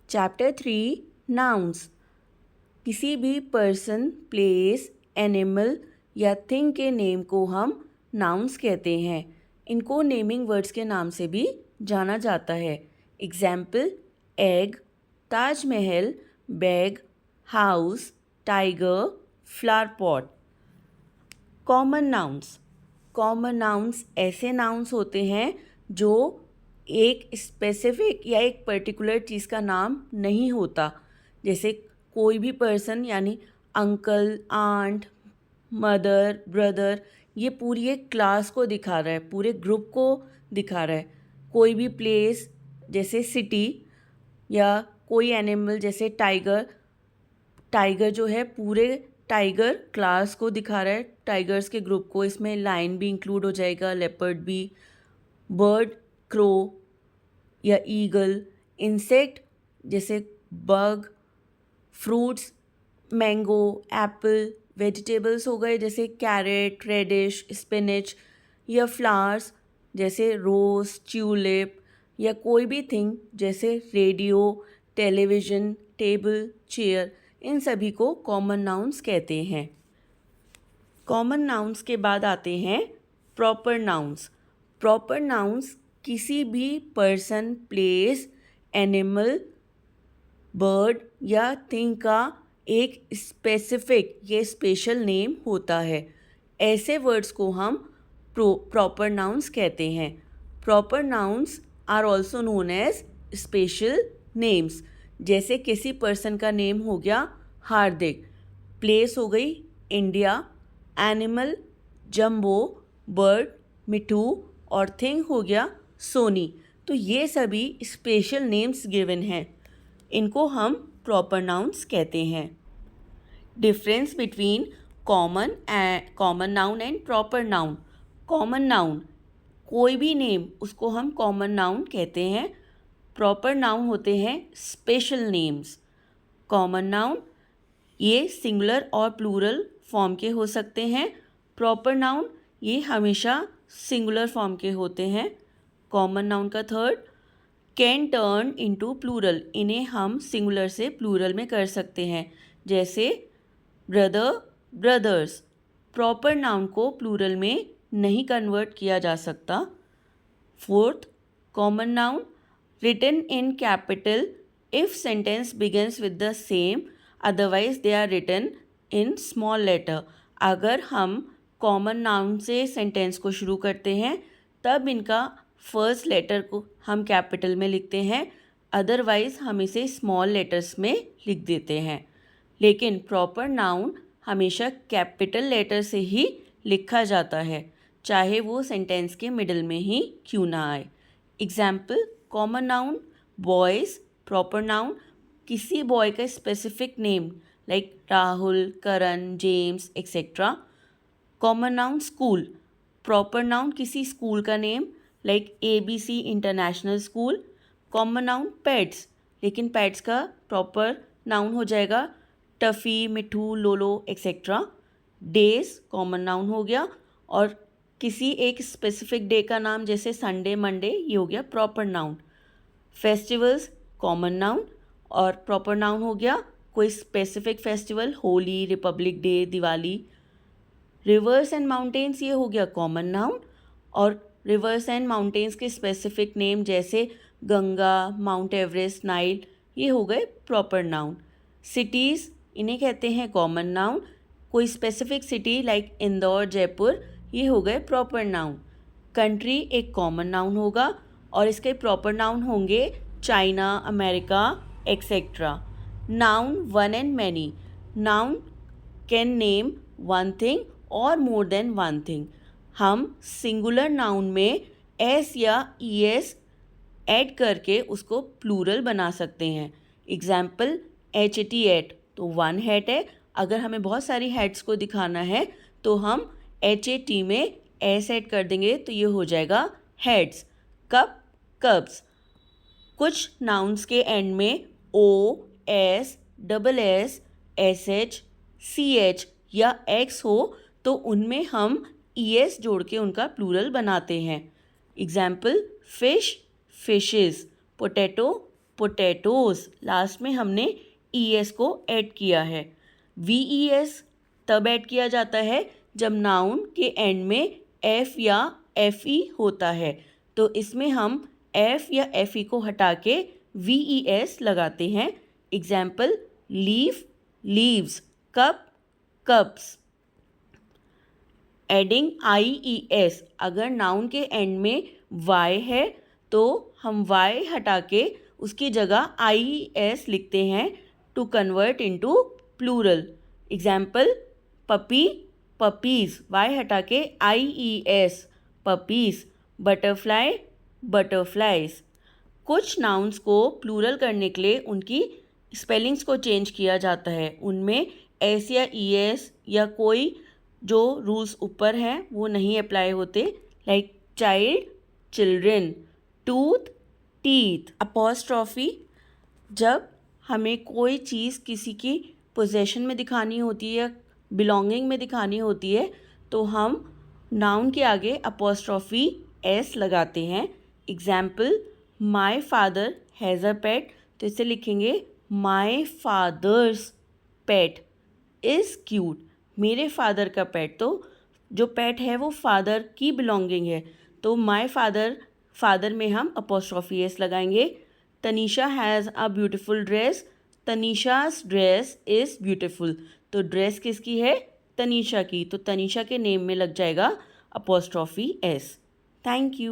Chapter 3 nouns. किसी भी person, place, animal या थिंग के नेम को हम नाउन्स कहते हैं। इनको नेमिंग वर्ड्स के नाम से भी जाना जाता है। Example: egg, Taj Mahal, bag, house, tiger, flower pot. Common nouns. Common nouns ऐसे नाउन्स होते हैं जो एक स्पेसिफिक या एक पर्टिकुलर चीज़ का नाम नहीं होता। जैसे कोई भी पर्सन यानी अंकल, आंट, मदर, ब्रदर, ये पूरी एक क्लास को दिखा रहा है, पूरे ग्रुप को दिखा रहा है। कोई भी प्लेस जैसे सिटी, या कोई एनिमल जैसे टाइगर। टाइगर जो है पूरे टाइगर क्लास को दिखा रहा है, टाइगर्स के ग्रुप को। इसमें लायन भी इंक्लूड हो जाएगा, लेपर्ड भी। बर्ड, क्रो या ईगल। इंसेक्ट जैसे bug, fruits, mango, Apple. Vegetables हो गए जैसे कैरेट, रेडिश, स्पिनच। या फ्लावर्स जैसे रोज, ट्यूलिप। या कोई भी थिंग जैसे रेडियो, टेलीविज़न, टेबल, चेयर। इन सभी को कॉमन नाउन्स कहते हैं। कॉमन नाउन्स के बाद आते हैं प्रॉपर नाउन्स। प्रॉपर नाउन्स किसी भी पर्सन, प्लेस, एनिमल, बर्ड या थिंग का एक स्पेसिफिक या स्पेशल नेम होता है। ऐसे वर्ड्स को हम प्रॉपर नाउन्स कहते हैं। Proper nouns are also known as special names. जैसे किसी पर्सन का नेम हो गया हार्दिक, प्लेस हो गई इंडिया, एनिमल जंबो, बर्ड मिठू और थिंग हो गया सोनी। तो ये सभी स्पेशल नेम्स गिवन हैं, इनको हम प्रॉपर नाउन्स कहते हैं। Difference between common noun and proper noun. Common noun कोई भी नेम, उसको हम कॉमन नाउन कहते हैं। प्रॉपर नाउन होते हैं स्पेशल नेम्स। कॉमन नाउन ये सिंगुलर और प्लूरल फॉर्म के हो सकते हैं। प्रॉपर नाउन ये हमेशा सिंगुलर फॉर्म के होते हैं। कॉमन नाउन का third, can turn into plural. इन्हें हम सिंगुलर से प्लूरल में कर सकते हैं। जैसे ब्रदर, ब्रदर्स। प्रॉपर नाउन को प्लूरल में नहीं कन्वर्ट किया जा सकता। Fourth, common noun written in capital if sentence begins with the same, otherwise they are written in small letter. अगर हम कॉमन नाउन से सेंटेंस को शुरू करते हैं तब इनका फर्स्ट लेटर को हम कैपिटल में लिखते हैं, अदरवाइज हम इसे स्मॉल लेटर्स में लिख देते हैं। लेकिन प्रॉपर नाउन हमेशा कैपिटल लेटर से ही लिखा जाता है, चाहे वो सेंटेंस के मिडिल में ही क्यों ना आए। Example: common noun boys. Proper noun किसी बॉय का specific name, like Rahul, Karan, James etcetera. Common noun school. Proper noun किसी स्कूल का name, like ABC international school. Common noun pets, लेकिन पेट्स का प्रॉपर नाउन हो जाएगा टफ़ी, मिठू, लोलो एक्सेट्रा। डेज कॉमन नाउन हो गया, और किसी एक स्पेसिफिक डे का नाम जैसे संडे, मंडे, ये हो गया proper noun. Festivals common noun, और प्रॉपर नाउन हो गया कोई specific festival, Holi, Republic day, Diwali. Reverse and mountains ये हो गया कॉमन नाउन, और रिवर्स एंड माउंटेन्स के स्पेसिफिक नेम जैसे गंगा, माउंट एवरेस्ट, नाइल, ये हो गए प्रॉपर नाउन। सिटीज़ इन्हें कहते हैं कॉमन नाउन। कोई specific city like Indore, Jaipur, ये हो गए प्रॉपर नाउन। कंट्री एक कॉमन नाउन होगा, और इसके प्रॉपर नाउन होंगे China, America etcetera. Noun one and many. Noun can name one thing और मोर देन वन थिंग। हम सिंगुलर नाउन में एस या ES ऐड करके उसको प्लूरल बना सकते हैं। एग्जाम्पल: HAT एट, तो वन हैट है। अगर हमें बहुत सारी हैट्स को दिखाना है तो हम HAT में एस ऐड कर देंगे, तो ये हो जाएगा हेड्स। Cup, cups. कुछ नाउन्स के एंड में O, S, SS, SH, CH या X हो तो उनमें हम ES जोड़ के उनका प्लूरल बनाते हैं। Example: fish, fishes, potato, potatoes, last में हमने ES को ऐड किया है। VES तब ऐड किया जाता है जब नाउन के एंड में F या FE होता है, तो इसमें हम F या FE को हटा के VES लगाते हैं। Example, leaf, leaves, cup, cups. Adding IES, अगर नाउन के एंड में Y है तो हम Y हटा के उसकी जगह IES लिखते हैं to convert into plural. Example, puppy, puppies, Y हटा के IES, पपीज़। Butterfly, butterflies. कुछ नाउन्स को प्लूरल करने के लिए उनकी स्पेलिंग्स को चेंज किया जाता है, उनमें S या ES या कोई जो रूल्स ऊपर हैं वो नहीं अप्लाई होते, like child, children, tooth, teeth. Apostrophe, जब हमें कोई चीज़ किसी की पोजेशन में दिखानी होती है या बिलोंगिंग में दिखानी होती है तो हम नाउन के आगे अपॉस्ट्रॉफी S लगाते हैं। Example, my father has a pet, तो इसे लिखेंगे my father's pet is cute. मेरे फादर का पेट, तो जो पेट है वो फादर की बिलोंगिंग है, तो माई फादर, फादर में हम अपॉस्ट्रॉफी S लगाएंगे। Tanisha has a beautiful dress, Tanisha's dress is beautiful, तो ड्रेस किसकी है? तनीषा की, तो तनीषा के नेम में लग जाएगा अपॉस्ट्रॉफी S। Thank you.